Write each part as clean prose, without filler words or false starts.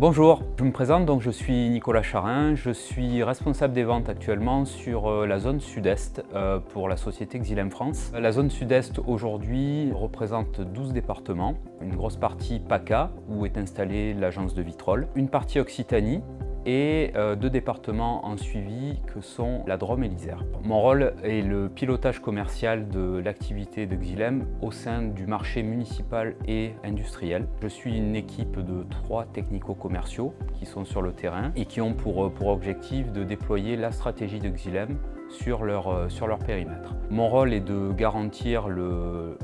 Bonjour, je me présente, donc je suis Nicolas Charin, je suis responsable des ventes actuellement sur la zone sud-est pour la société Xylem France. La zone sud-est aujourd'hui représente 12 départements, une grosse partie PACA où est installée l'agence de Vitrolles, une partie Occitanie et 2 départements en suivi que sont la Drôme et l'Isère. Mon rôle est le pilotage commercial de l'activité de Xylem au sein du marché municipal et industriel. Je suis une équipe de 3 technico-commerciaux qui sont sur le terrain et qui ont pour objectif de déployer la stratégie de Xylem sur leur périmètre. Mon rôle est de garantir le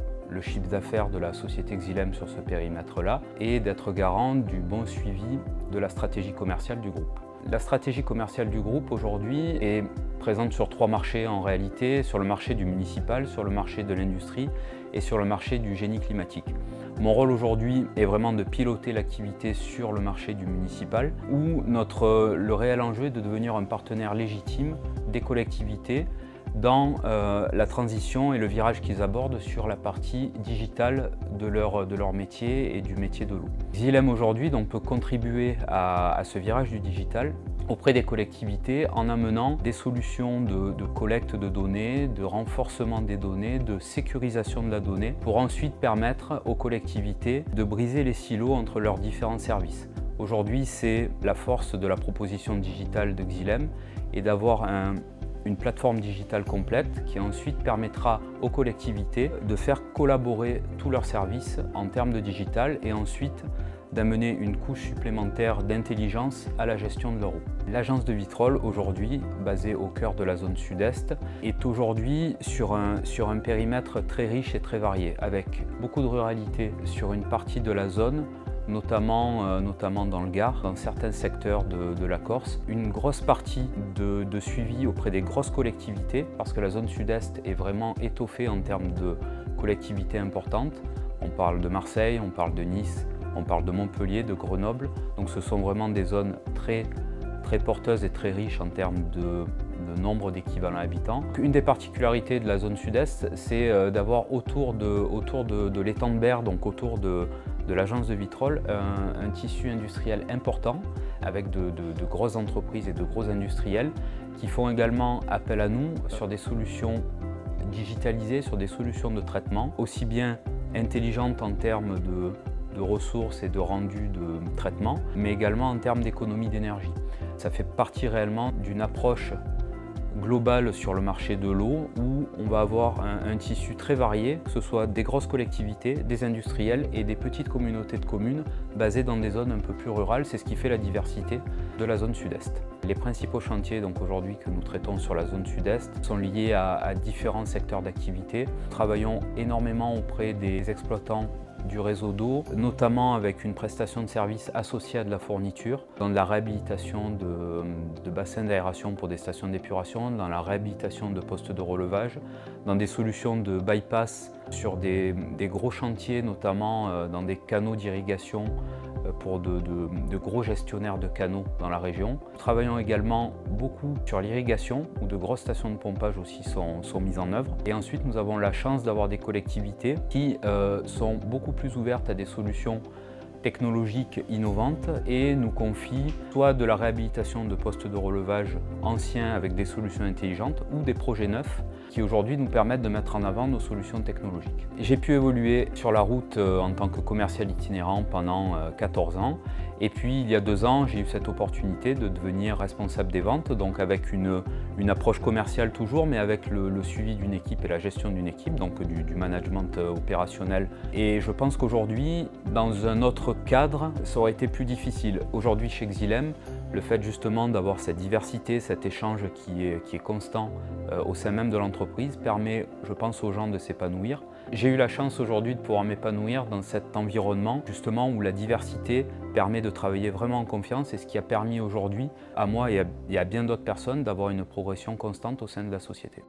chiffre d'affaires de la société Xylem sur ce périmètre-là et d'être garant du bon suivi de la stratégie commerciale du groupe. La stratégie commerciale du groupe aujourd'hui est présente sur 3 marchés en réalité, sur le marché du municipal, sur le marché de l'industrie et sur le marché du génie climatique. Mon rôle aujourd'hui est vraiment de piloter l'activité sur le marché du municipal où le réel enjeu est de devenir un partenaire légitime des collectivités dans la transition et le virage qu'ils abordent sur la partie digitale de leur métier et du métier de l'eau. Xylem aujourd'hui peut contribuer à ce virage du digital auprès des collectivités en amenant des solutions de collecte de données, de renforcement des données, de sécurisation de la donnée pour ensuite permettre aux collectivités de briser les silos entre leurs différents services. Aujourd'hui, c'est la force de la proposition digitale de Xylem et d'avoir une plateforme digitale complète qui ensuite permettra aux collectivités de faire collaborer tous leurs services en termes de digital et ensuite d'amener une couche supplémentaire d'intelligence à la gestion de leur eau. L'agence de Vitrolles aujourd'hui, basée au cœur de la zone sud-est, est aujourd'hui sur un périmètre très riche et très varié, avec beaucoup de ruralité sur une partie de la zone, notamment dans le Gard, dans certains secteurs de la Corse. Une grosse partie de suivi auprès des grosses collectivités, parce que la zone sud-est est vraiment étoffée en termes de collectivités importantes. On parle de Marseille, on parle de Nice, on parle de Montpellier, de Grenoble. Donc ce sont vraiment des zones très porteuses et très riches en termes de nombre d'équivalents habitants. Une des particularités de la zone sud-est, c'est d'avoir autour de l'étang de Berre, donc autour de l'agence de Vitrolles, un tissu industriel important avec de grosses entreprises et de gros industriels qui font également appel à nous sur des solutions digitalisées, sur des solutions de traitement, aussi bien intelligentes en termes de ressources et de rendu de traitement, mais également en termes d'économie d'énergie. Ça fait partie réellement d'une approche globale sur le marché de l'eau où on va avoir un tissu très varié, que ce soit des grosses collectivités, des industriels et des petites communautés de communes basées dans des zones un peu plus rurales. C'est ce qui fait la diversité de la zone sud-est. Les principaux chantiers aujourd'hui que nous traitons sur la zone sud-est sont liés à différents secteurs d'activité. Nous travaillons énormément auprès des exploitants du réseau d'eau, notamment avec une prestation de services associée à de la fourniture, dans la réhabilitation de bassins d'aération pour des stations d'épuration, dans la réhabilitation de postes de relevage, dans des solutions de bypass sur des gros chantiers, notamment dans des canaux d'irrigation pour de gros gestionnaires de canaux dans la région. Nous travaillons également beaucoup sur l'irrigation, où de grosses stations de pompage aussi sont mises en œuvre. Et ensuite, nous avons la chance d'avoir des collectivités qui sont beaucoup plus ouvertes à des solutions technologiques innovantes et nous confient soit de la réhabilitation de postes de relevage anciens avec des solutions intelligentes ou des projets neufs qui aujourd'hui nous permettent de mettre en avant nos solutions technologiques. J'ai pu évoluer sur la route en tant que commercial itinérant pendant 14 ans et puis il y a 2 ans j'ai eu cette opportunité de devenir responsable des ventes, donc avec une approche commerciale toujours mais avec le suivi d'une équipe et la gestion d'une équipe, donc du management opérationnel. Et je pense qu'aujourd'hui, dans un autre cadre, ça aurait été plus difficile. Aujourd'hui chez Xylem, le fait justement d'avoir cette diversité, cet échange qui est constant au sein même de l'entreprise permet, je pense, aux gens de s'épanouir. J'ai eu la chance aujourd'hui de pouvoir m'épanouir dans cet environnement justement où la diversité permet de travailler vraiment en confiance et ce qui a permis aujourd'hui à moi et à bien d'autres personnes d'avoir une progression constante au sein de la société.